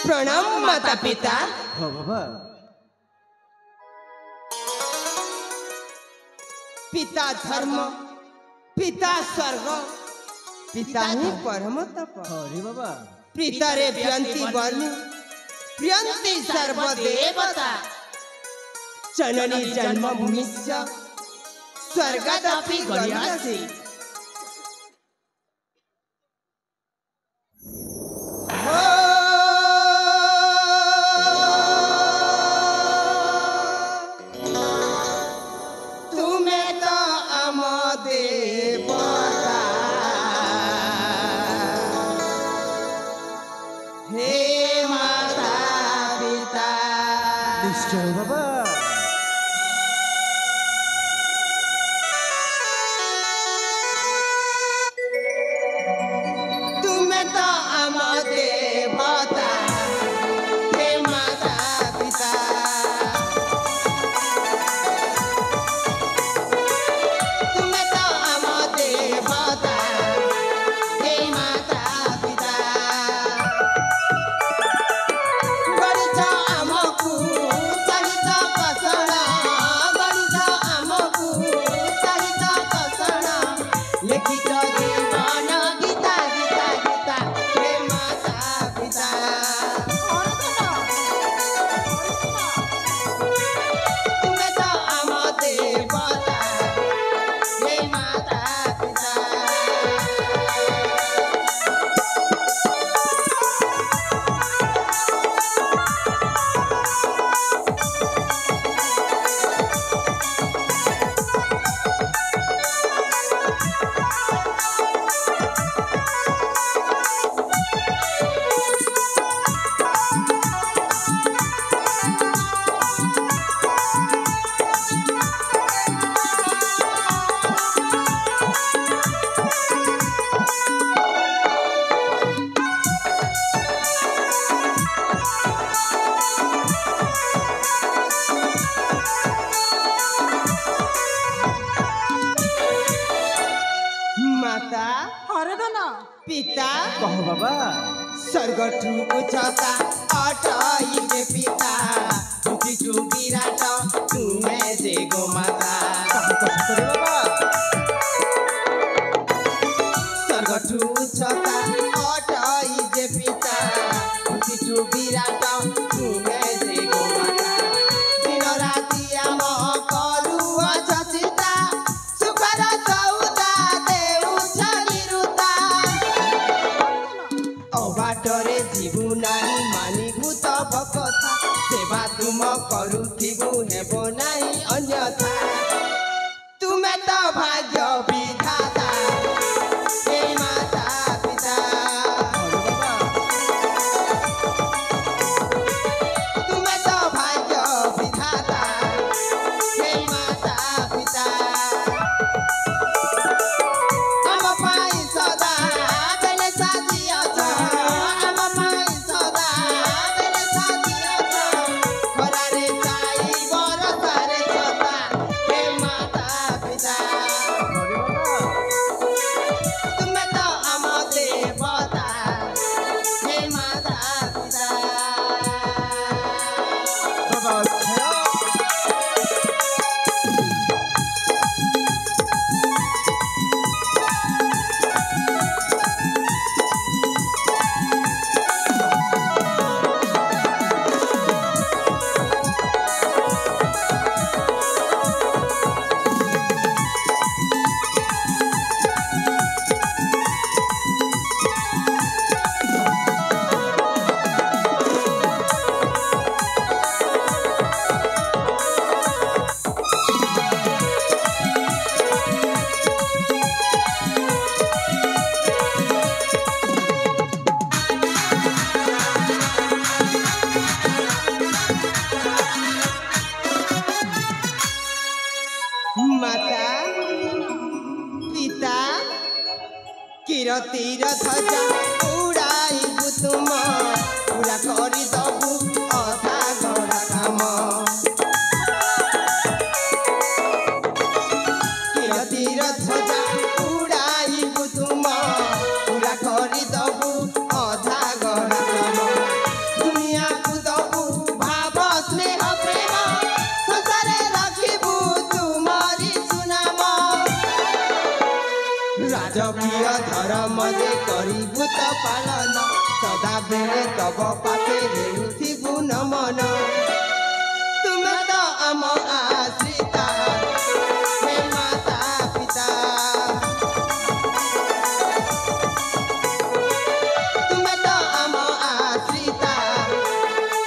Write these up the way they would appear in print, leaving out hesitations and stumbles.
प्रणाम माता पिता। हाँ बाबा। पिता धर्म, पिता स्वर्ग, पिता ही परम तप। अरे बाबा। पिता रे प्रियंती वर्णी, प्रियंती सर्वदेवता। जननी जन्मभूमिश्च स्वर्गादपि गरीयसी। निश्चय बाबा। तुम्हें तो आम देवता, हे माता पिता। तुम्हें तो आम देवता, हे माता पिता। गणित आमकु सहित कषण, गणित आमकु सहित कषण। लिखित जीवन गीता गीता गीता, हे माता पिता। तुम्हें तो आम देवता, हे माता पिता। माता पिता कहो बाबा। स्वर्गठु उच्चता अटइबे पिता। उठिछु विराट तुमे जे गो माता। अरे बाबा। स्वर्गठु उच्चता अटइबे पिता। उठिछु विराट तुमे जे गो माता। दिन राति आम करुअ चिता। सुखर सौदा देउछ निरुता। अबाटरे जीवु नाही मानिबु तब कथा। सेवा तुम करुथिबु हेबो नाही अन्यथा। तुमे तो भाग्य विधाता, हे माता पिता। तुमे तो भाग्य विधाता, हे माता पिता। आम पाई सदा बेले साथी अछ। आम पाई सदा बेले साथी अछ। खरारे चाई बरसारे छता, हे माता पिता। तुम्हें तो आम देवता, हे माता पिता। बाबा अच्छा। माता पिता किरतीर ध्वजा उड़ाइबु तुम। पूरा करी दबु अधा गड़ा काम। किरतीर ध्वजा उड़ाइबु तुम। पूरा करी दबु अधा गड़ा काम। ତ ପାଳନ ସଦାବେଳେ ତବ ପାଖରେ ଉଠିବୁ ନମନ ତୁମେ ତ ଆମ ଆଶ୍ରିତା ହେ ମାତା ପିତା ତୁମେ ତ ଆମ ଆଶ୍ରିତା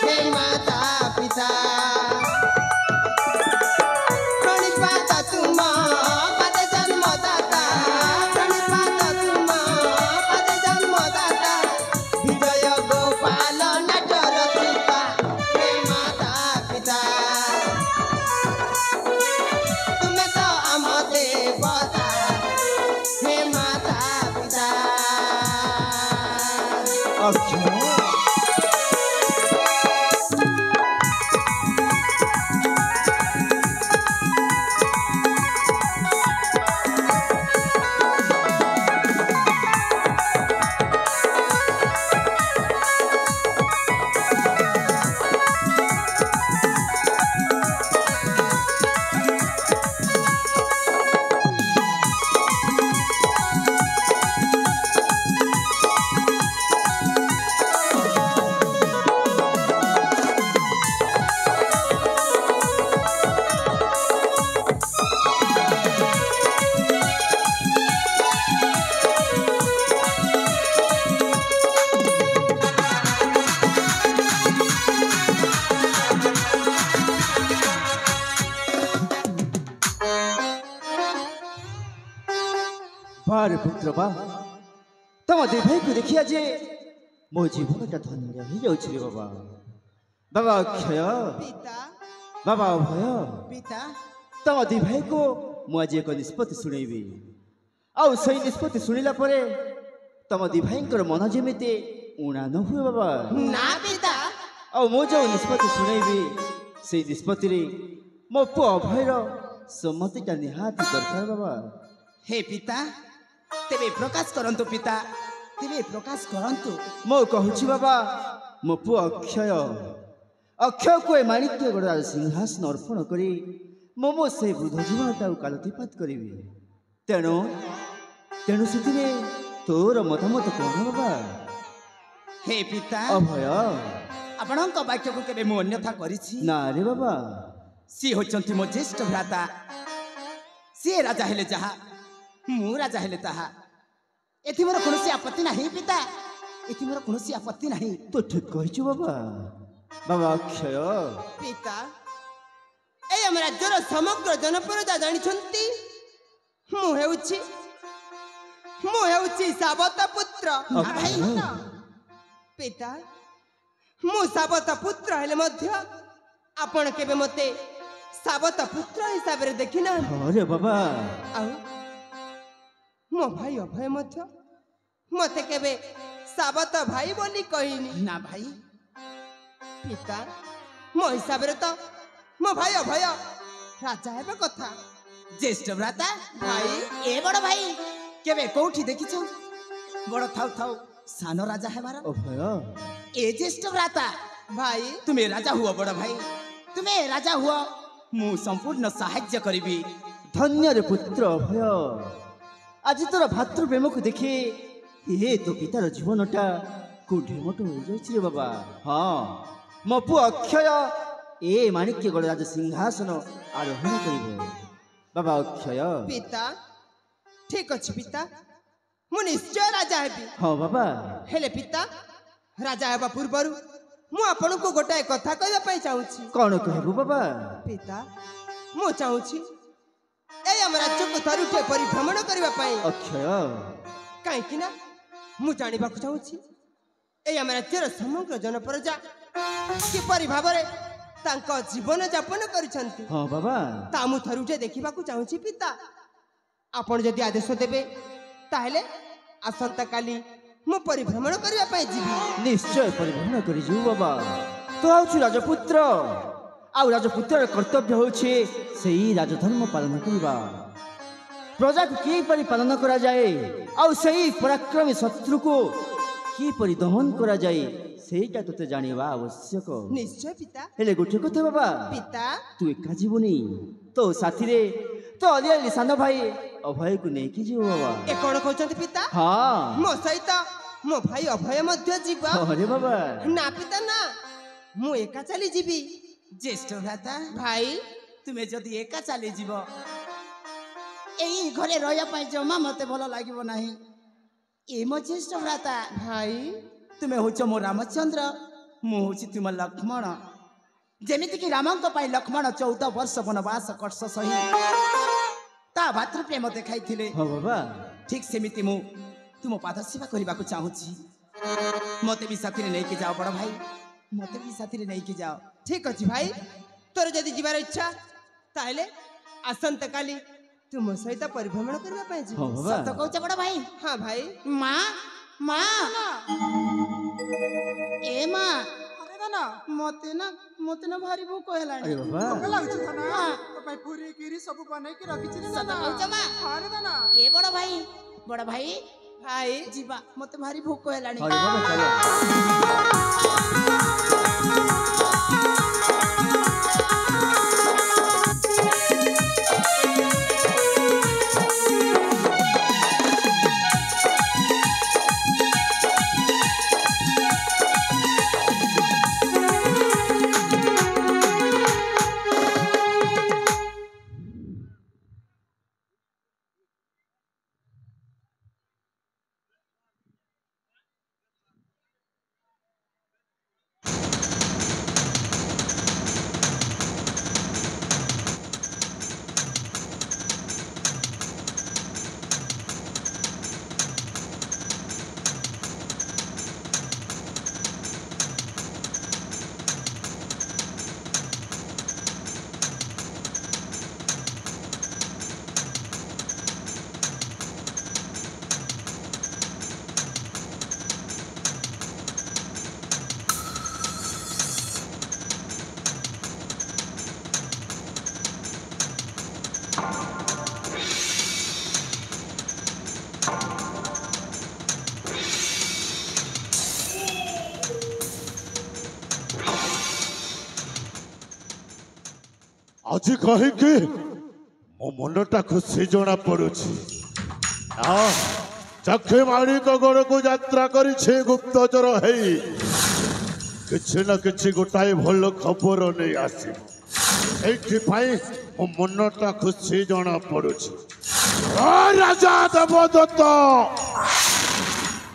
ହେ ମାତା ପିତା ପ୍रणिपात तुम पद जन्मदाता प्रणिपात तुम पद जन्मदाता विजय गोपाल नट रचिता हे माता पिता तुम्हें तो आम देवता हे माता पिता अक्षय बारे पुत्र बा तुम दे भाई को देखिया जे मो जीवनटा धन्य ही जाउछि रे बाबा बाबा अक्षय पिता बाबा अभय पिता तुम दे भाई को मु आज एक निष्पत्ति सुनैबी आउ सही निष्पत्ति सुनिला परे तुम दे भाई मन जेमिते उणा न हुए बाबा ना पिता आउ मो जो निष्पत्ति सुनैबी से निष्पत्ति रे मो पु अभयर सम्मतिटा निहाती दरकार बाबा हे पिता तेरे प्रकाश करंतु पिता तेरे प्रकाश करंतु मो कहूछि बाबा मो पु अक्षय अक्षय को ए माणिक्य गड़ा सिंहासन अर्पण करी मो से वृद्ध जीवनटा कालतीपात करिवि तेणु तेणु से तोर मतामत कौन बाबा हे पिता अभय आपणक वाक्य को केबे मु अन्यथा करिछि ना रे बाबा सी होचंती मो ज्येष्ठ भ्राता सी राजा हेले जहा मु राजा हेले ताहा एथि मोर कोनोसी आपत्ति नाही पिता एथि मोर कोनोसी आपत्ति नाही तो ठीक कहिछु बाबा बाबा अक्षय पिता ए हम राज्यर समग्र जनप्रजा जानि छंती मु हेउछि साबत पुत्र भाई पिता मु साबत पुत्र हेले मध्य आपण केबे मते साबत पुत्र हिसाब रे देखिना अरे बाबा आउ मो भाई अभय मध्य मते केबे साबत भाई बोली कहिनी ना भाई पिता मो हिसाब रे तो मो भाई अभय राजा हेबे कथा ज्येष्ठ भ्राता भाई ए बड़ भाई केबे कोठी देखिछ बड़ थाउ थाउ सानो राजा हेबार अभय ए ज्येष्ठ भ्राता भाई तुम्हें राजा हुआ बड़ भाई तुम्हें राजा हुआ मु संपूर्ण सहाय्य करिबी धन्य रे पुत्र अभय आज तोर भातृ प्रेम को देखे हे तो पितार जीवनटा कुढेमट हो जाइछि रे बाबा हाँ मो पु अक्षय ए माणिक्य गड़ राज सिंहासन आरोहण करिबो बाबा अक्षय पिता ठीक अछि पिता मु निश्चय राजा हेबी हाँ बाबा हेले पिता राजा हेबा पूर्वरु मु आपन को गोटाए कथा कहबा पई चाहूछि कौन कहबो बाबा पिता मु चाहूछि ए हम राज्य को थरुटे परिभ्रमण करबा पई अक्षय काहे कि ना मु जानिबा को चाहूछि ए हम राज्यर समग्र जनप्रजा किपरि भाबरे तांको जीवन यापन करिसंती हाँ बाबा ता मु थरुटे देखिबा को चाहूछि पिता आपण जदि आदेश देबे ताहेले आसंता काली मु परिभ्रमण करबा पई जीवी निश्चय परिभ्रमण करी जीव बाबा तो आउछु राजपुत्र आउ राजपुत्र कर्तव्य होछि सेही राजधर्म पालन करबा प्रजा को किपरि पालन करा जाए आउ सेही पराक्रमी शत्रु को किपरि दमन करा जाए सेहीटा तोते जानिबा आवश्यक निश्चय पिता हेले गोटे कथा बाबा पिता तू एका जीवनी तो साथी रे तो अलिया सानो भाई अभय को नेकी जीव बाबा ए कोन कहचंती पिता हाँ मो सहित मो भाई अभय मध्य जीवा अरे बाबा ना पिता ना मु एका चली जीवी ज्येष्ठ भ्राता भाई तुमे जदि एका चली जीव एई घरे रहिया पाई जमा मते भलो लागिबो नाही ए मो ज्येष्ठ भ्राता भाई तुमे होच मो रामचंद्र मु होची तुम लक्ष्मण जेमिति कि रामंक पाई लक्ष्मण 14 वर्ष वनवास कर्ष सही ता भातृ प्रेम देखाइथिले हाँ बाबा ठीक सेमिति मु तुम पाद सेवा करबा को चाहूची मते भी साथी नै के जाओ बड़ भाई मते भी साथी नै के जाओ ठीक अछि भाई तोर जदि जीवार इच्छा ताहले आसंत काली तुम सहित परिभ्रमण करबा पाए जी हाँ बाबा सत कहूच बड़ भाई हां भाई माँ माँ ए माँ अरे दाना मते ना भारी भूख हेलानी अरे बाबा भूख लाଗୁଛି दाना तो भाई पूरी कीरी सब बनै के रखिछि रे सत दाना कहूच माँ अरे दाना ए बड़ भाई भाई जीवा मते भारी भूख हेलानी अरे बाबा चलो आज कहीं मो मनटा खुशी जना पड़ुछि चखे माड़ी गड़ को यात्रा करी गुप्तचर है किछि न किछि गोटाए भल खबर नहीं आसी मो मनटा खुशी जना पड़ुछि राजा देवदत्त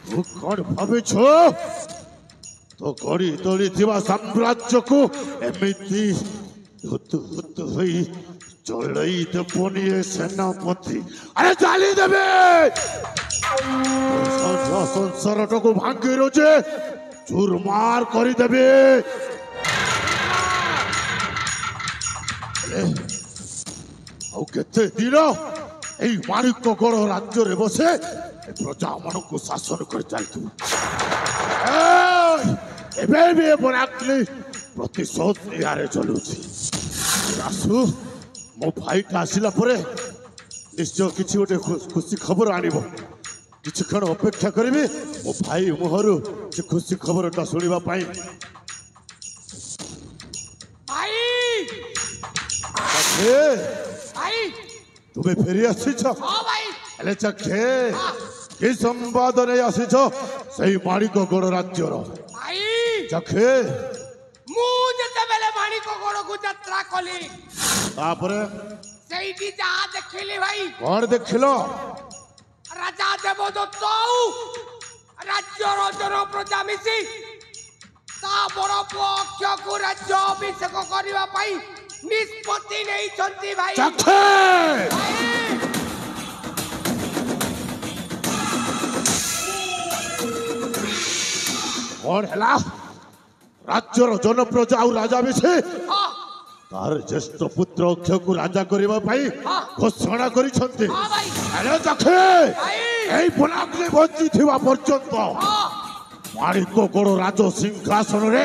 तू कौन भावी तो गड़ी तोड़ी साम्राज्य को एमती चलई देवनी सेनापति अरे चाली देवे संसार को भांगी रोचे चूरमार कर देवे केते दिन यही माणिकगढ़ राज्य रे बसे प्रजा मान को शासन कर चलतु बराकली प्रतिशोध निहारे चलुची आसु मो भाई का आसिला परे निश्चय किसी गोटे खुशी खबर आनिबो किछि क्षण अपेक्षा करिबे मो भाई मुहरु से खुशी खबरटा सुनिबा पाई भाई चखे भाई तुमे फेरी आसी छ हां भाई हेले चखे कि संवाद नै आसी छ सही माणिकगढ़ राज्यर भाई चखे मु जते बेले माणिकगढ़ को यात्रा कली तापरे सेठी जा देखिली भाई कौन देखिलो राजा देवदत्त राज्यर जन प्रजा मिसी ता बड़ पक्ष को राज्य अभिषेक करबा पाई निष्पत्ति नहीं छंती भाई चखे कौन हैला राज्यर जन प्रजा और राजा मिसे हां तार ज्येष्ठ पुत्र अक्षय को राजा करबा पाई घोषणा करी छंती हां भाई अरे चखे भाई एई बलाकले बंची थिबा पर्यंत हां माणिकगढ़ राज सिंहासन रे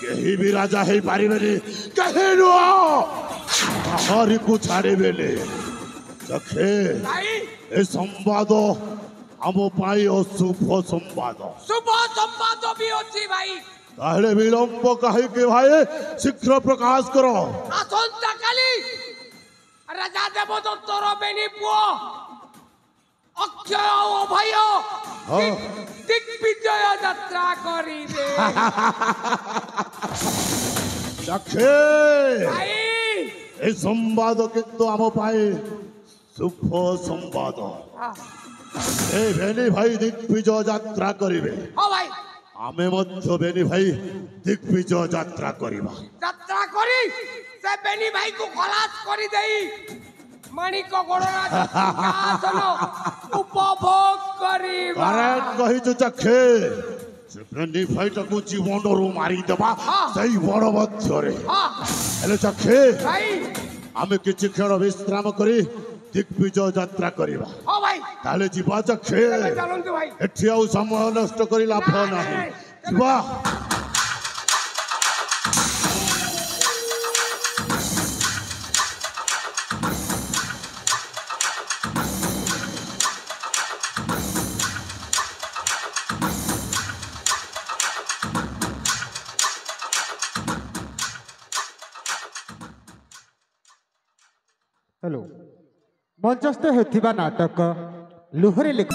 केही भी राजा हे पारिबेनी कहे नो हरि को छाड़ेबेले चखे भाई ए संवाद हम पाई अशुभ संवाद शुभ संवाद भी होची भाई ताहले विलंब कहे के भाई शीघ्र प्रकाश करो आसंता काली राजा देवदत्तर बेनी पुओ ଅକ୍ଷୟ ଓ ଭୟ ଦିଗ୍ବିଜୟ ଯାତ୍ରା କରିବେ। ଚକ୍ଷେ ଭାଇ ଏ ସମ୍ବାଦ କିନ୍ତୁ ଆମ ପାଇଁ ଶୁଭ ସମ୍ବାଦ। ଏ ବେନି ଭାଇ ଦିଗ୍ବିଜୟ ଯାତ୍ରା କରିବେ। ହଁ ଭାଇ ଆମେ ମଧ୍ୟ ବେନି ଭାଇ ଦିଗ୍ବିଜୟ ଯାତ୍ରା କରିବା। ଯାତ୍ରା କରି ସେ ବେନି ଭାଇକୁ ଖଲାସ କରିଦେଇ ମାଣିକ ଗଣରାଜ ସିଂହାସନ ଉପଭୋଗ କରିବା। କରେକ୍ଟ କହିଛୁ ଚକ୍ଷେ। ସେ ବେନି ଭାଇଟାକୁ ଜୀବନରୁ ମାରିଦେବା ସେଇ ବଣ ମଧ୍ୟରେ। ହେଲେ ଚକ୍ଷେ ଭାଇ ଆମେ କିଛି କ୍ଷଣ ବିଶ୍ରାମ କରି ଦିଗ୍ବିଜୟ ଯାତ୍ରା କରିବା। ହଁ ଭାଇ ତାହେଲେ ଯିବା ଚକ୍ଷେ। ଚାଲନ୍ତୁ ଭାଇ। ଏଠି ଆଉ ସମୟ ନଷ୍ଟ କରି ଲାଭ ନାହିଁ। ଯିବା। हेलो मंचस्थ होथिबा नाटक लुहरे लिख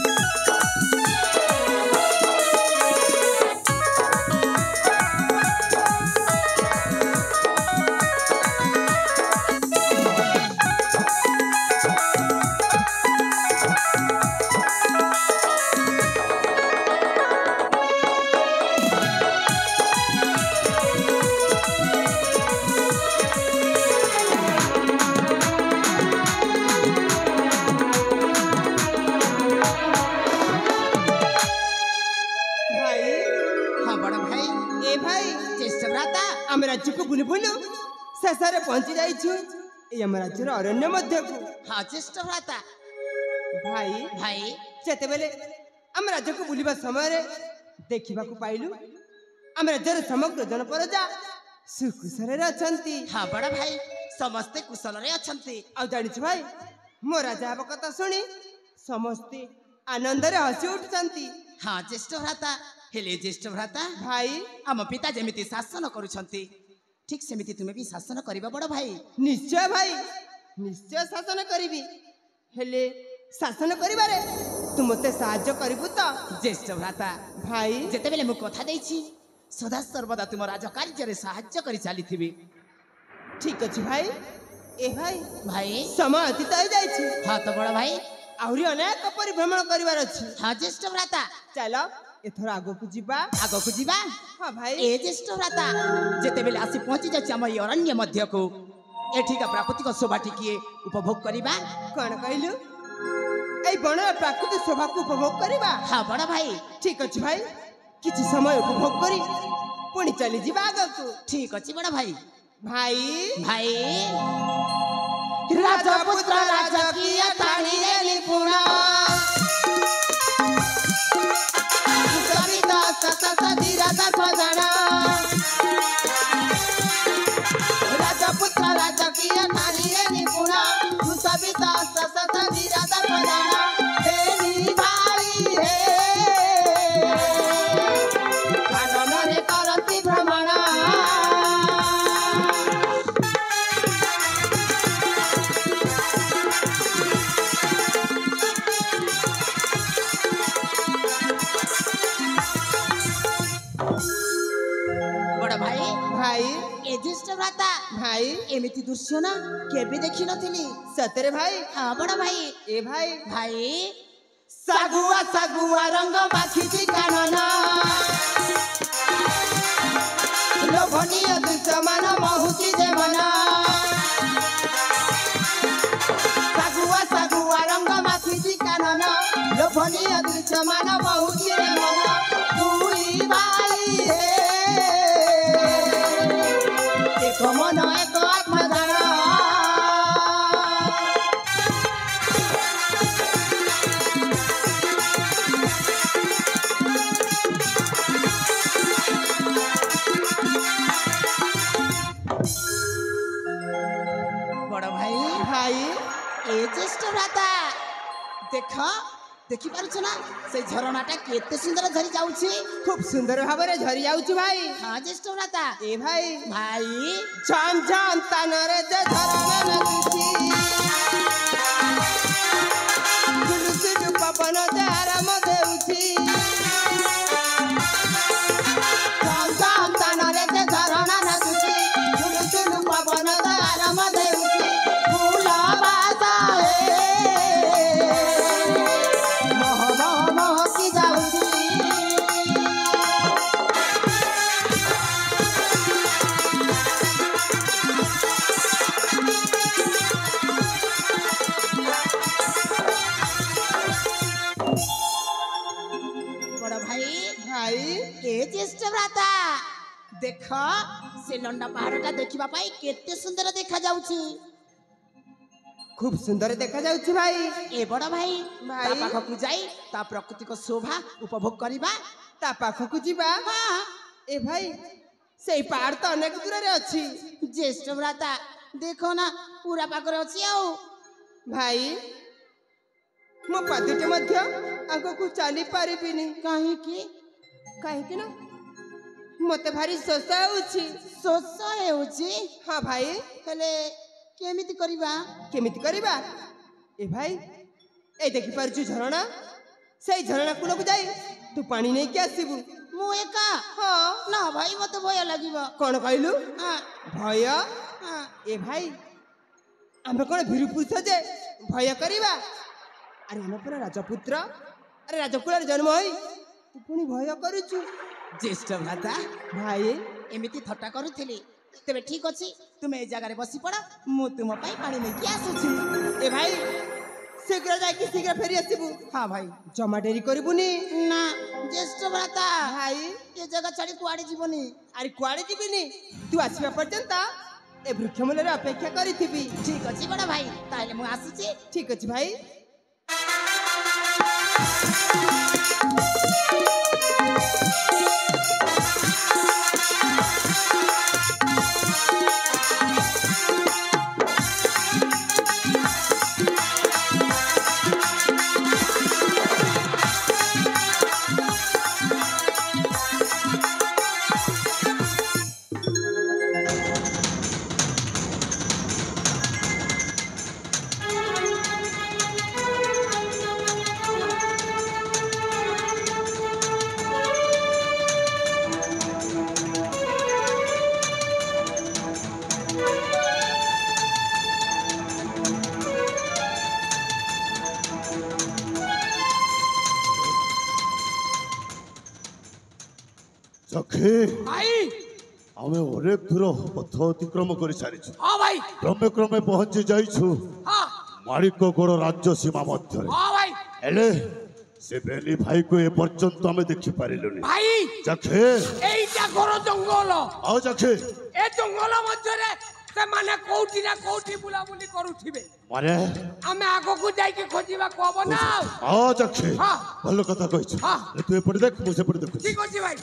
राज्य को बुलु बुलु शेषे पहुंची जाइछु एम राज्यर अरण्य मध्य को। हाँ ज्येष्ठ भ्राता भाई भाई जेते बेले आम राज्य को बुलिबा समय देखा पाइलु आम राज्यर समग्र जनप्रजा सुकुशल अछंती। हाँ बड़ा भाई समस्ते कुशल रे अछंती। आ जानिछु भाई मो राजा कथा सुनी समस्ते आनंद रे हसी उठुचंती। हाँ ज्येष्ठ भ्राता हेले ज्येष्ठ भ्राता भाई आम पिता जेमिति शासन करुछंती ठीक सेमिति तुमे भी शासन करिबा बड़ भाई। निश्चय भाई निश्चय शासन करिबी हेले शासन करिबारे तू मते सहाय्य करिबु त। ज्येष्ठ भ्राता भाई जेते बेले मु कथा देछि सदा सर्वदा तुम राज कार्य रे सहाय्य करि चालिथिबी। ठीक अछि भाई। ए भाई भाई समय अतीत हो जाइछि। हाँ तो बड़ भाई आहुरी अनेक परिभ्रमण करिवार अछि। हाँ ज्येष्ठ भ्राता चलो एथर आगो को जीवा। आगो को जीवा। हाँ भाई ए ज्येष्ठ भ्राता जेते बेले आसी पहुंची जाछि हम अरण्य मध्य को एठिका प्राकृतिक शोभा टिकिए उपभोग करिबा। कौन कहलु ए बण प्राकृतिक शोभा को उपभोग करिबा। हाँ बड़ भाई ठीक अछि भाई किछि समय उपभोग करी पुणी चली जीवा आगो को। ठीक अछि बड़ भाई। भाई भाई राजपुत्र राजकीय ताणी रे निपुणा सविता सतत धीरता सजना राजपुत्र राजकीय ताणी रे निपुणा सविता सतत धीरता सजना तेरी भाई हे कानन रे करती भ्रमणा। भाई ए ज्येष्ठ भ्राता भाई एमिति दृश्य ना केबे देखि नथिली। सतरे भाई। हाँ बड़ा भाई। ए भाई भाई सगुआ सगुआ रंग माखिजी कानना लोभनीय दृश्य मान महुची देवना सगुआ सगुआ रंग माखिजी कानना लोभनीय दृश्य मान महुची देवना दुई भाई हे एक मन एक आत्मा जाना। बड़ भाई भाई ए ज्येष्ठ भ्राता देख देखि पारुछ ना से झरणाटा केते सुंदर झरी जाउछि। खूब सुंदर भाବରେ झरी जाउछि भाई। हाँ ज्येष्ठ भ्राता। ए भाई भाई झम झम तानरे जे झरना नदुछि गुलुसुलु ପବନ ଯେ ଆରାମ ଦେଉଛି ସନ୍ତାନରେ ଯେ ଝରଣା ନାଚୁଛି ଝୁଲୁ ଝୁଲୁ ପବନ ଯେ ଆରାମ ଦେଉଛି ଫୁଲ ବାସା ମହ ମହ ମହକି ଯାଉଛି बड़ भाई ଭାଇ ए ज्येष्ठ भ्राता देख से लंडा पहाड़टा देखिबा पाई केते सुंदर देखा जाउची খুব সুন্দর দেখা যাଉଛି ভাই ए बड़ भाई भाई। ता पाखकु जाई ता प्राकृतिक शोभा उपभोग करिबा ତା ପାଖକୁ ଯିବା हां ଏ ଭାଇ ସେଇ ପାହାଡ଼ ତ ଅନେକ ଦୂରରେ ଅଛି ज्येष्ठ भ्राता देखो ना पूरा पाखरे अछि आउ ଭାଇ ମୋ ପାଦଟି ମଧ୍ୟ ଆଗକୁ ଚାଲି ପାରିବିନି कहीं की କାହିଁକି ନା ମତେ ଭାରି ଶୋଷ ହେଉଛି ଶୋଷ ହେଉଛି ହଁ ଭାଇ ହେଲେ କେମିତି କରିବା କେମିତି କରିବା ଏ ଭାଇ ଏ ଦେଖିପାରୁଛୁ ଝରଣା ସେଇ ଝରଣା କୂଳକୁ ଯାଇ ତୁ ପାଣି ନେଇକି ଆସିବୁ ମୁଁ ଏକା ହଁ ନା ଭାଇ ମତେ ଭୟ ଲାଗିବ କ'ଣ କହିଲୁ ହଁ ଭୟ ହଁ ଏ ଭାଇ ଆମେ କ'ଣ ଭୀରୁ ପୁରୁଷ ଯେ ଭୟ କରିବା ଆରେ ଆମେ ପୁରା ରାଜପୁତ୍ର ଆରେ ରାଜକୁଳରେ ଜନ୍ମ ହୋଇ ତୁ ପୁଣି ଭୟ କରୁଛୁ ज्येष्ठ भ्राता ଭାଇ एमिति थट्टा करुथिली तेबे ठीक अछि तुमे ए जगह रे बसी पड़ा मु तुम पई पानी नेकी आसुछि ଏ ଭାଇ ଶୀଘ୍ର ଯାଇକି ଶୀଘ୍ର ଫେରି ଆସିବୁ हां भाई ଜମା ଡେରି କରିବୁନି ना ज्येष्ठ भ्राता ଭାଇ ये जगह छाड़ी कुआडे जीवनी ଆରେ କୁଆଡ଼େ ଯିବିନି ତୁ ଆସିବା ପର୍ଯ୍ୟନ୍ତ ଏ ବୃକ୍ଷ ମୂଳରେ ଅପେକ୍ଷା କରିଥିବି ठीक अछि बड़ा भाई ताइले मु आसुछि ଠିକ ଅଛି ଭାଇ सखी भाई आमे अनेक दूर पथ अतिक्रम कर सारिछु हाँ भाई क्रमे क्रमे पहुंची जाइछु हाँ माणिकगढ़ राज्य सीमा मध्य हाँ भाई हेले से बेली भाई को ए पर्यंत आमे देखि पारिलुनी भाई जखे এইটা ঘর জঙ্গল आओ जखे এ জঙ্গল মধ্যে ସେମାନେ কোউটি না কোউটি বুলাবুলি করুথিবে माने আমি আগকু যাইকে খোঁজিবা কব না आओ जखे हाँ। भलो कथा कहिछु हाँ। तू एपटे देख मु सेपटे देखु ঠিক আছে ভাই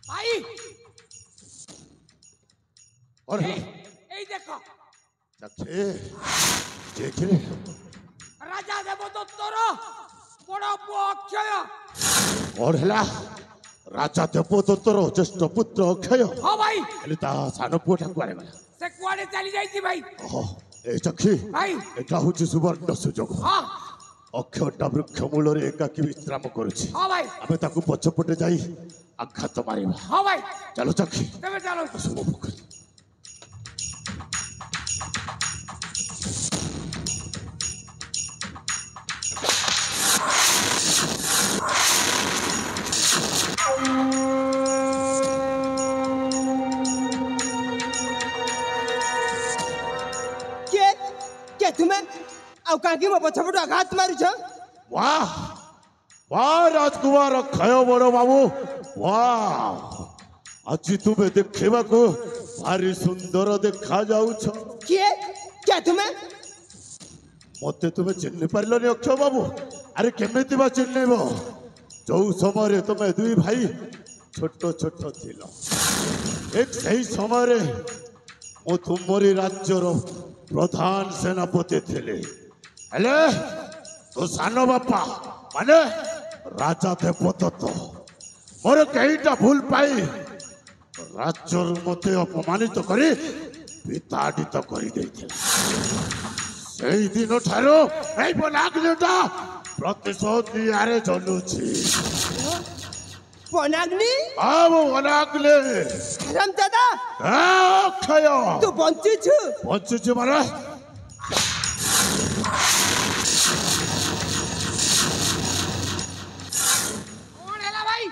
ভাই और এই দেখো जखे देखरे রাজা দেবদত্তর বড় পুଅ অক্ষয় और हला राजा देवदत्तर ज्येष्ठ पुत्र अक्षय হ্যাঁ ভাই हेले ता सानो पुटा कुआरे गला সে কুয়াড়ে চালি যাইছি ভাই ओहो ए जखी ভাই एटा होची सुवर्ण सुजोग হ্যাঁ अक्षयटा वृक्ष मूलरे एकाकी विश्राम करुछि হ্যাঁ ভাই आमे ताकू पछपटे जाई आघात मारिबा হ্যাঁ ভাই चलो जखी তবে চলো शुभ पोखरी କିଏ କିଏ ତୁମେ ଆଉ କାହିଁକି ମୋ ପଛପଟୁ ଆଘାତ ମାରୁଛ वाह वाह राजकुमार अक्षय बड़ बाबू वाह आज तुम्हें देखा को भारी सुंदर देखा जाउछ କିଏ କିଏ ତୁମେ मते तुम्हें चिन्ह पारिलनि अक्षय बाबू अरे केमिति बा चिन्हब जो समय तुम्हें दुई भाई छोट छोट थिल एक सही समय मु तुमरी राज्यर प्रधान सेनापति थिले हेले तो सानो बापा माने राजा देवदत्त मोर कईटा भूल पाई राज्यर मते अपमानित करी विताड़ित करी देथिला सेई दिन ठारो एई बनाग्निटा प्रतिशोध नियारे चलुछि पनाग्नि आओ बनाग्नि राम दादा अक्षय तू बंची छु बंची मारे कौन हैला भाई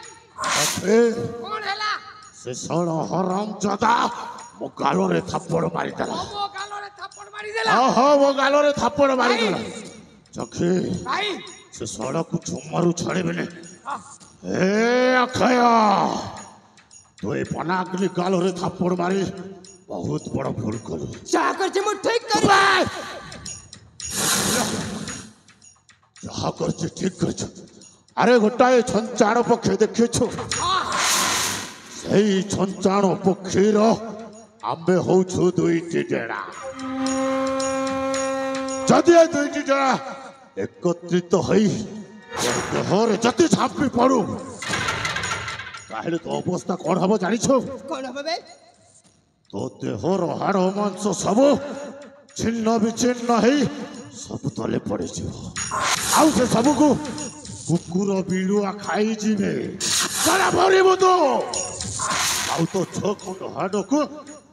अरे कौन हैला से सण हराम जादा मो गालो रे थप्पड़ मारी देला मो गालो रे थप्पड़ मारी देला आहा वो गालो रे थप्पड़ मारी देला चखे भाई से सड़क को झुमारू छड़े बने ए अक्षय तो ए पनाकली गालो रे थप्पड़ मारी बहुत बड़ा भूल करू जा कर जे मु ठीक कर जहा कर जे ठीक कर अरे गोटाए छंचाण पक्षे देखि छु सेई छंचाण पक्षीर आम्बे होछु दुईटी डेड़ा जदि ए दुईटी डेड़ा एकत्रित हई देहरे जति झापी पड़ू ताहेले तो अवस्था कौन हबो जानि छु कौन हबे बे तो देहर हाड़ मांस सब छिन्न विच्छिन्न हई सब तले पड़े आउ से सब को कुकुर बिलुआ खाई जीवे सारा भरिबो तो आउ तो छ खंड हाड़ को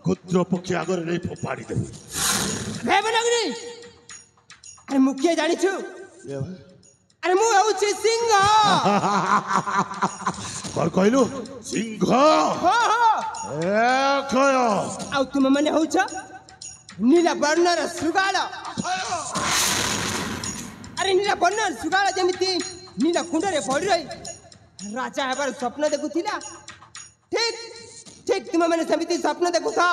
कुत्र पक्षी आगर नहीं फोपाड़ी दे बे पनाग्नि अरे मुखिया जानि छु अरे मु आउछि सिंह कर कहलु सिंह हो हो ए खय आउ तुम माने होछ नीला वर्णर सुगाळ अरे नीला वर्णर सुगाळ जेमिति नीला कुंडरे पड़ी रही राजा हेबार स्वप्न देखुथिला ठीक ठीक तुम माने समिति स्वप्न देखु था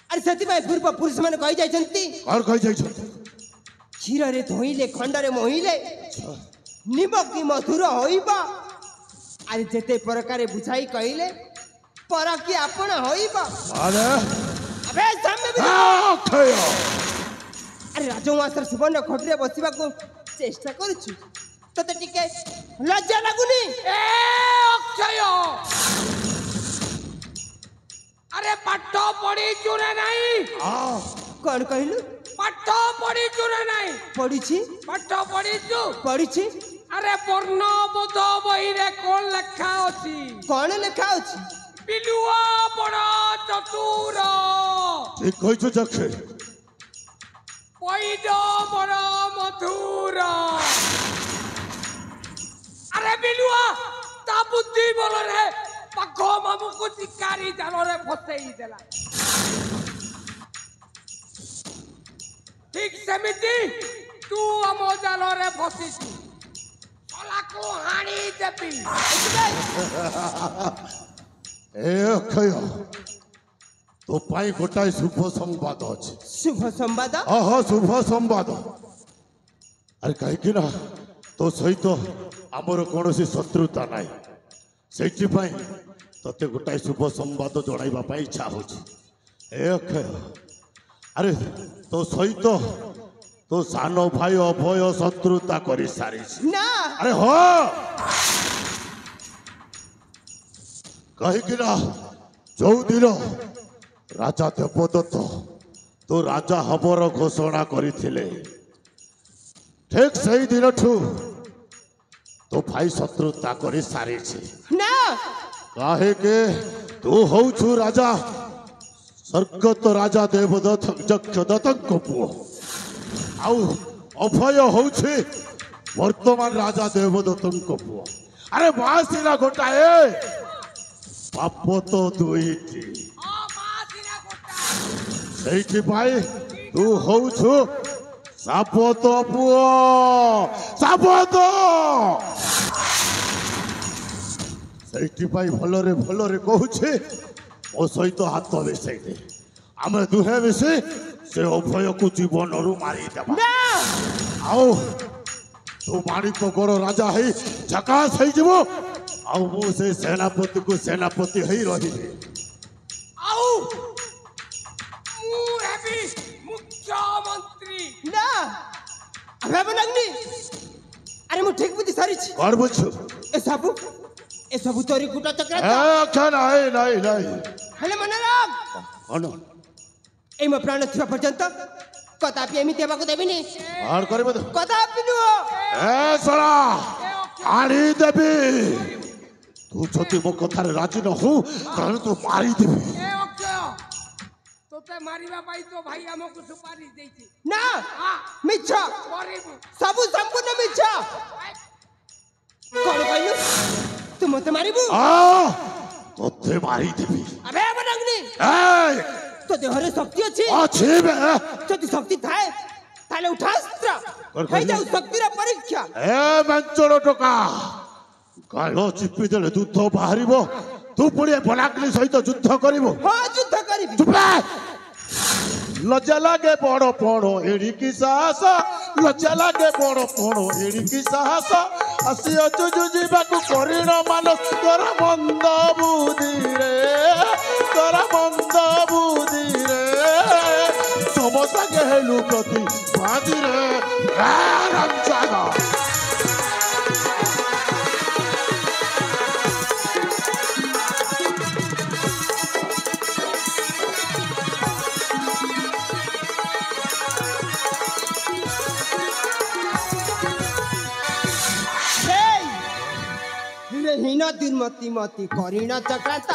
अरे सती भाई पूर्व पुरुष माने कहि जाइछंती कर कहि जाइछ क्षीर रे धोइले खंडरे मोहिले निमक की मधुर होइबा अरे जेते प्रकारे बुझाई कहिले पर कि आपण होइबा अरे अबे सामने भी खय अरे राजवासर सुवर्ण खटरे बसिबा को चेष्टा करूछु तते टिके लज्जा लागुनी ए अक्षय अरे पाठ पढ़ी चुरे नहीं कौन कहलु पाठ पढ़ी चुरे नहीं पढ़िछि पाठ पढ़ी चु पढ़िछि अरे वर्णबोध बही रे कौन लिखा अछि कौन लिखा अछि बिलुआ बड़ चतुर ठीक कहिछु जखे पैड बड़ मधुर अरे बिलुआ ता बुद्धि बोल रे पाख मामू को शिकारी जाल रे फसेई देला ठीक सेमिति तू आम जाल रे फसिछु चला को हाणी देबी ए अक्षय तो पाई गोटाए शुभ संवाद अछि शुभ संवाद हाँ शुभ संवाद अरे कहीं ना तो सहित आमर कौन शत्रुता ना से तते गोटाए शुभ संवाद जन इच्छा हो अक्षय अरे तो सहित तो सान भाई अभय शत्रुता कर सारी ना अरे हो कहीं जो दिन राजा देवदत्त तो राजा हबर घोषणा करथिले ठीक सही दिन ठू तो भाई शत्रुता कर सारी ना काहे के तू होछु राजा स्वर्गत राजा देवदत्त जक्षदत्त पुओ आउ अभय होछि वर्तमान राजा देवदत्त पुओ अरे बासिना गोटाए पाप तो दुईटी ସେଇଠି ପାଇଁ ତୁ ହଉଛୁ ସାପତ ପୁଅ ସାପତ ସେଇଥିପାଇଁ ଭଲରେ ଭଲରେ କହୁଛି ମୋ ସହିତ ହାତ ମିଶାଇ ଦେ ଆମେ ଦୁହେଁ ମିଶି ସେ ଅଭୟକୁ ଜୀବନରୁ ମାରିଦେବା ଆଉ ତୁ ମାଣିକ ଗଡ଼ ରାଜା ହେଇ ଝକାସ ହେଇଯିବ ଆଉ ମୁଁ ସେ ସେନାପତିକୁ ସେନାପତି ହେଇ ରହିବି आउ मु हेबी अबे बनगनी अरे मु ठीक बुद्धि सारिछि और बुझु ए सबु तोरी गुटा चक्र अच्छा नहीं हेले मन राग अनु ए म प्राण थिबा पर्यंत कदापि एमिति हेबाको देबिनी और करबो तो कदापि नुहो ए सरा आनी देबी तू जति मो कथारे राजी न हो ताले तू मारी देबी ए अक्षय तोते मारिबा पाई तो भाई हमको सुपारी देछि ना मिछ करिबु सबु संपूर्ण मिछ कोन कहलु तू मते मारिबु तोते मारी देबी अबे बनगनी ए तो देहरे शक्ति अछि बे যদি শক্তি থাকে তাহলে উঠাস্ত্র হই যাও শক্তির পরীক্ষা ए मंचोर टोका गालो चिपी देले युद्ध बाहरिबो तू पुड़िए बनाकली सहित युद्ध करिबो হ্যাঁ যুদ্ধ করিবি चुप लज्जा लागे बड़ पड़ो एड़िकी साहस लज्जा लागे बड़ पड़ो एड़िकी साहस आसियो जुजुजिबाकु करिण मानस तोरा मंद बुद्धि रे तोरा मंद बुद्धि रे समसा गेलु प्रति बाजी रे रामचागा হীন দুর্মতি মতি করিণ চক্রান্ত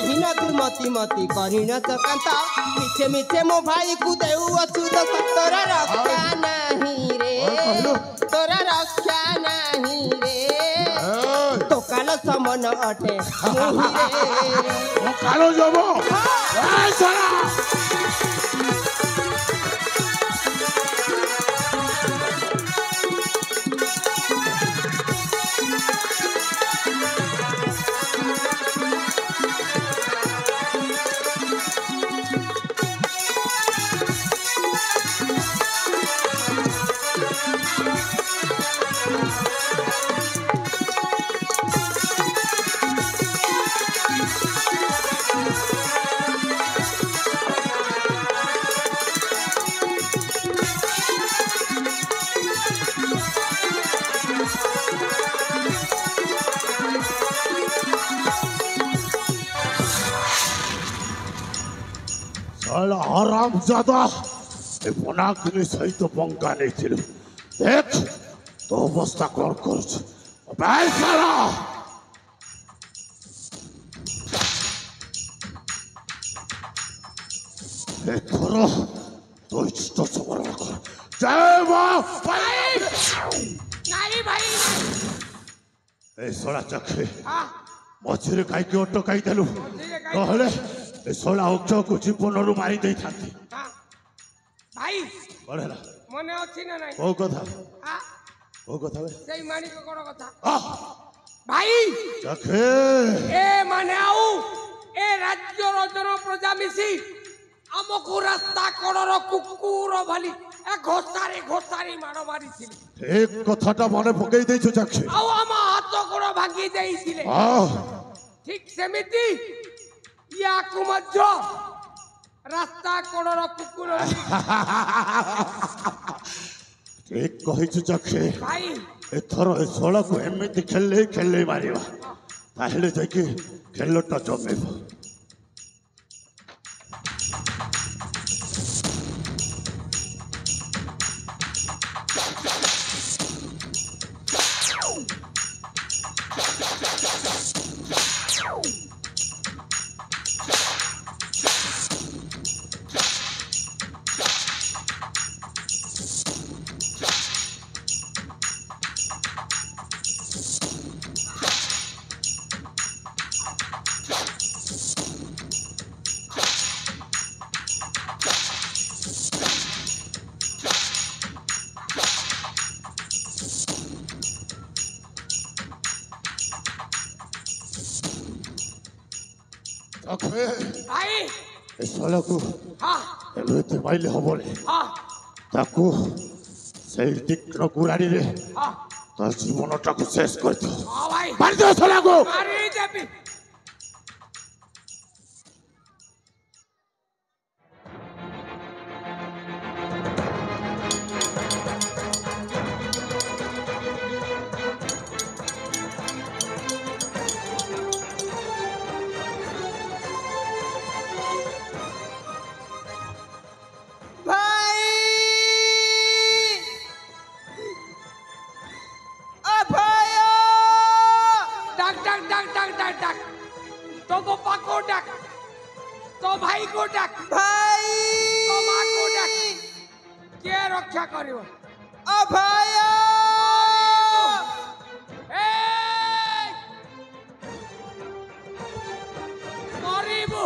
হীন দুর্মতি মতি করিণ চক্রান্ত মিছে মিছে মো ভাই কু দেউ অচ্যুত তোরা রক্ষা নাহি রে তোরা রক্ষা নাহি রে তো কাল সমন অটে মোহি রে ও কালো যাব এই সারা आराम ज्यादा बनाकली सहित पंका नहीं देख तो अवस्था कौन कर एथर तो इष्ट समरण कर जय मां नहीं भाई ए सोला चखे मझे कहीं अटकाई देलु कहले ए सोला अक्षय को जीवन रु मारी दे थाती भाई बड़ेला मने अछि ना नहीं ओ कथा हां ओ कथा बे सेई माणिक कोन कथा भाई चखे ए माने आउ ए राज्य रजन प्रजा मिसी हमको रास्ता कोणर कुकुर भली ए घोसारी मारो मारी थिले एक कथाटा मने पकई देछु चखे आउ हम हाथ कोण भांगी देइथिले ठीक सेमिति या कुमध्य रास्ता कोणर कुकुर ठीक कहिछु चखे भाई एथर ए सोला को एमिति खेले मारिबा ताहेले जाके खेलटा जमेबो भाई ए सोला को हां एमिति माइले हबले हां ताकू से तीक्ष्ण कुराड़ी रे हां तो जीवनटा को शेष कर दो हां भाई मार दो सोला को मारी देबी ডাক तो बापा को डाक तो भाई को डाक भाई तो माँ को डाक के रक्षा करियो ओ भाई मरिबु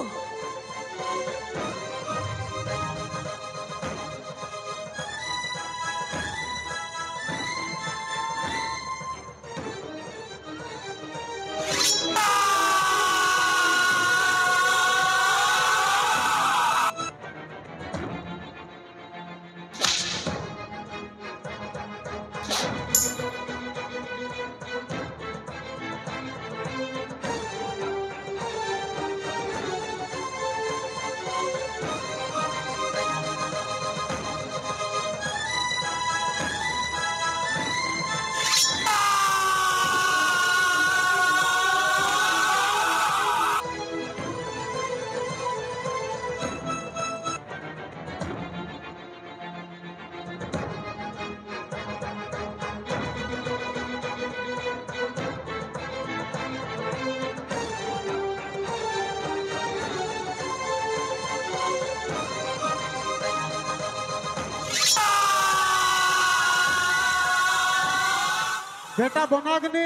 बेटा बनाग्नि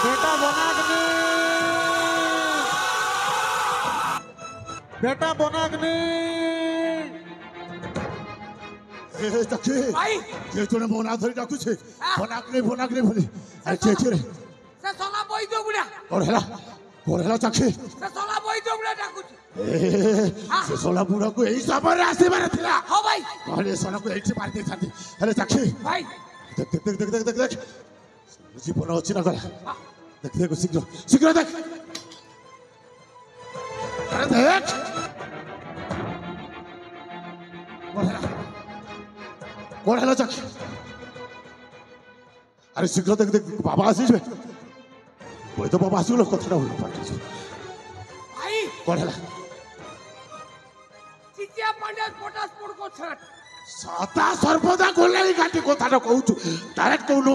बेटा बनाग्नि बेटा बनाग्नि চাকি भाई যে জনে মনা ধরে ডাকুছে বনাগ্নি বলি আরে কে রে से सोला बोई दो बुढ़ा ওরেলা চাকি से सोला बोई दो बुढ़ा डाकुची সে সোলা বুড়াକୁ এই সমୟରେ ଆସିବାର ଥିଲା हो भाई ନହେଲେ সোনাକୁ ଏଇଠି ମାରି ଦେଇଥାନ୍ତି ହେଲେ ଚାকি भाई দেখ জীবন ଅଛି না গলা দেখ শীঘ্র দেখ আরে দেখ কোন হলো চাকি আরে শীঘ্র দেখ বাবা আসিবে ওই তো বাবা আসিল কথাটা হলো পাঠিয়েছো भाई কোন হলো चिचिया पांडे पोटास पुड़ को छाट সদা সর্বদা গোলাই ঘাটি কথাটা কହୁଛୁ ডাইরেক্ট কହୁନୁ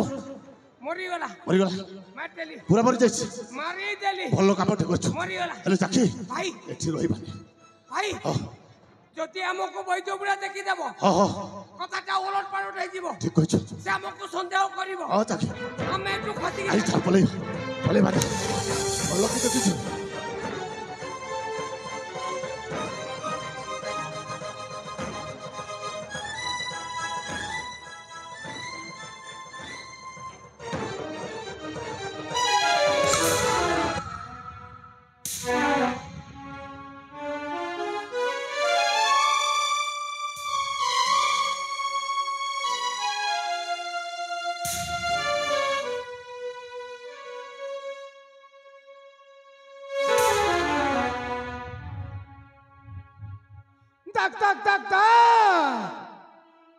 মরিগলা মরিগলা মার দেলি পুরা মরি ଯାଇଛି মারি দেলি ଭଲ କାମ ଠିକ ଅଛୁ মরিগলা ହେଲେ ଚାକି भाई ଏଠି ରହିବାନି भाई যদি আমাকে বৈদ্য বুড়া দেখি দেব ହଁ কথাটা ওলট পালট হয়ে যাব ଠିକ କହିଛୁ সে আমাকে সন্দেহ করিব ହଁ ଚାକି আমি একটু খসি ଆଇ ଚାଲ ପଳେଇବା ଭଲ କି ଦେଖିଛୁ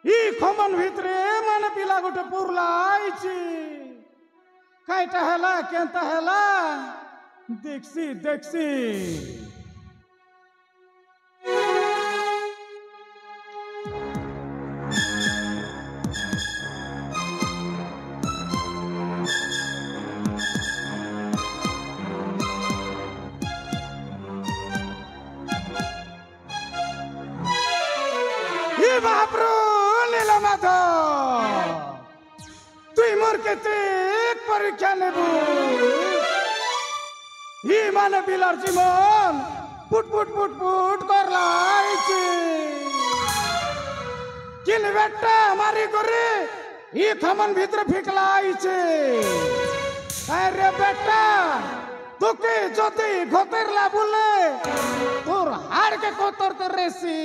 ଇ ଖମନ ଭିତରେ ମାନେ ପିଲା ଗୋଟେ ପୁରଲା ଆଇଛି କାଇଟା ହେଲା କେନ୍ତା ହେଲା ଦେଖସି বাপরু নীলমাধ তুই মোর কেতে পরীক্ষা নেবু ই মানে বিলার জীবন পুট পুট পুট পুট করলাইছি কিন বেটা মারি করে ই খমন ভিতরে ফিকলাইছে আরে বেটা তোকে যদি ঘতেরলা বলে তোর হাড়কে কতর তো রেসি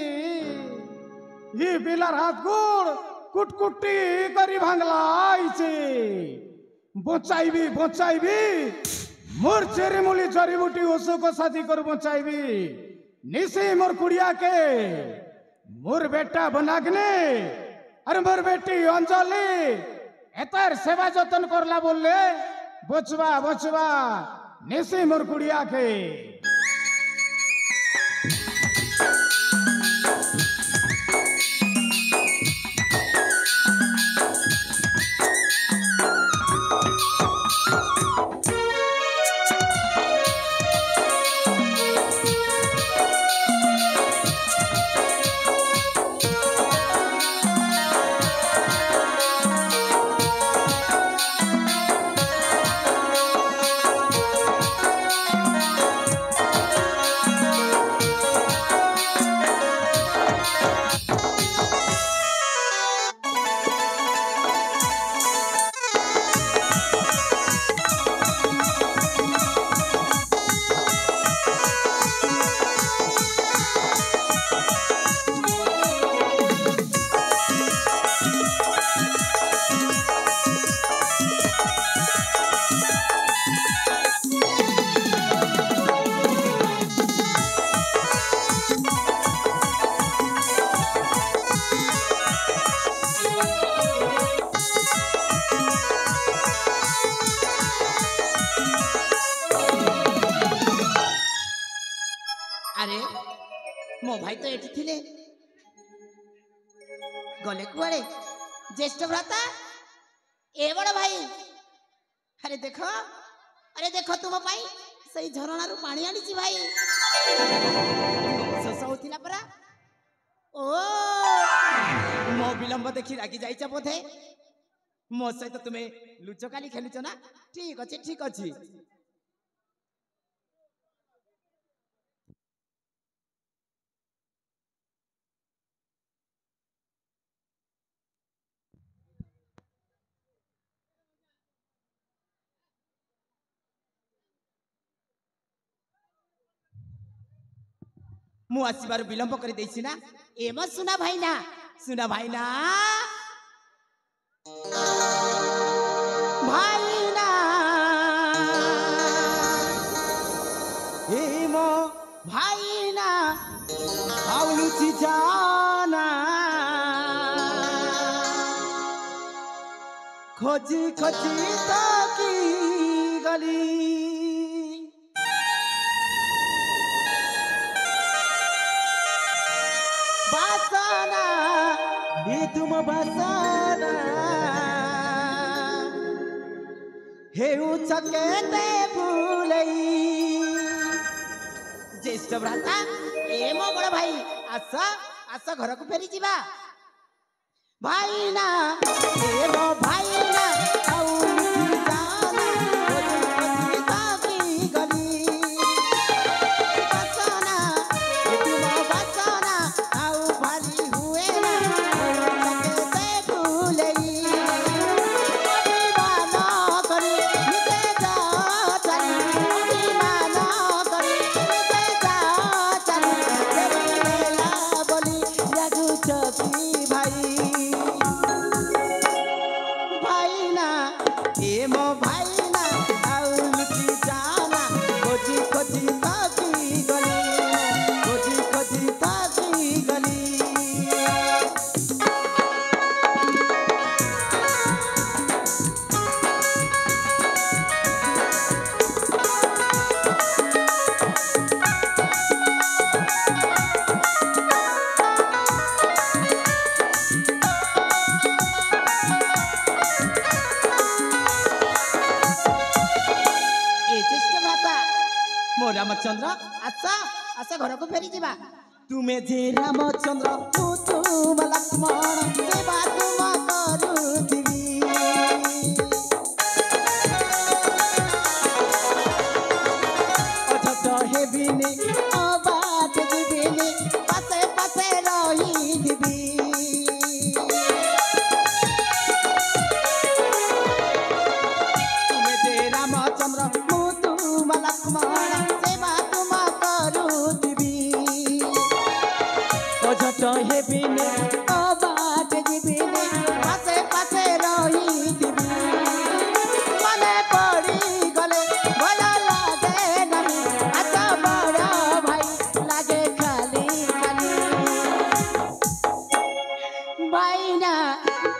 ই বিলার হাত গুড় কুটকুটি করি ভাঙলাইছে বচাইবি মোর চেরিমুলি জড়িবুটি ওষুধ সাথী করে বচাইবি নিশি মোর কুড়িয়াকে মোর বেটা বনাগ্নে আর মোর বেটি অঞ্জলি এতার সেবা যত্ন করলা বললে বচবা নিশি মোর কুড়িয়াকে मो भाई तो एठी थिले गले कुआड़े ज्येष्ठ भ्राता ए बड़ भाई अरे देखो तुम पाई सही झरणा रु पानी आनी भाई शोष होतिला परा ओ मो विलंब देखी रागी जाइछ बोधे मो सहित तुम्हें लुचकाली खेलुछ ना ठीक अछि मु आसबार विलंब कर देछि ना एम सुना भाईना भाईना एम भाईना आउलुची जाना खोजी ताकी गली बासना ये तुम बासना हे उचकेते भूलई ज्येष्ठ भ्राता ए मो बड़ भाई आस घर को फेरी जीवा भाईना ए मो भाईना आउ जाना खोजी ताकी गली बासना ये तुम बासना आउ भाली हुए ना उचकेते भूलई अभिमान करी निते जा चली अभिमान करी निते जा चली तेरी मेला बोली लागू चकी भाईना ए मो भाईना आउ लुची जाना खोजी ताकी गली खोजी ताकी गली मो रामचंद्र आसा घर को फेरी जीवा तुम्हें जे रामचंद्र तू तुम लक्ष्मण सेवा तुम करुथिबी अथत हेबिनी अबात जीविनी पासे पासे रही दिबी तुम्हें जे रामचंद्र तू तुम लक्ष्मण हेबिने अबाट जीविने पासे पासे रही दिबी मने पड़ी गले भला लागे नहीं आजा बड़ा भाई लागे खाली भाईना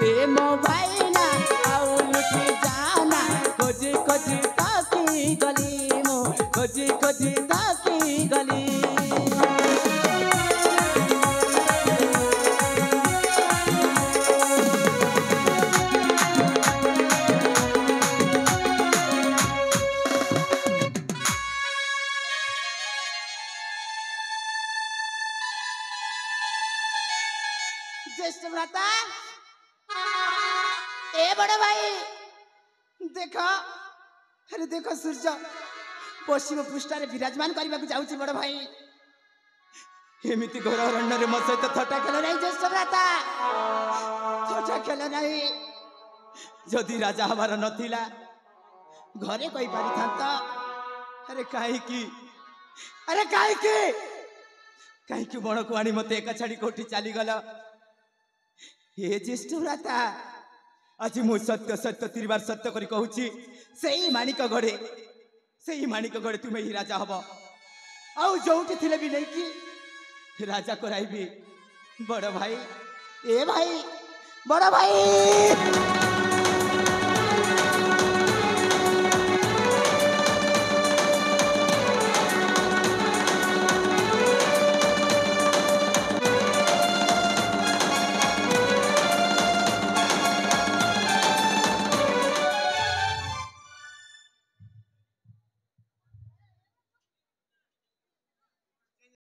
ए मो भाईना आउ लुटी जाना खोजी ताकी गली मो खोजी ताकी गली ज्येष्ठ भ्राता ए बड़ भाई देखो सूर्य पश्चिम पृष्ठारे विराजमान करने को जाऊँ बड़ भाई एमती घोर अरण्य रे मो सहित थटा खेल नहीं ज्येष्ठ भ्राता थटा खेल नहीं जदि राजा हमार नथिला घरे कही पारि था अरे कहीं बण को आनी मत एका छाड़ी कोठी चली गल हे ज्येष्ठ भ्राता आज मु सत्य सत्य तिरबार सत्य करी कहूची सेही माणिक गड़े तुम्हें ही राजा हब आउ जोटी थिले भी नहीं कि राजा कराइबी बड़ भाई ए भाई बड़ भाई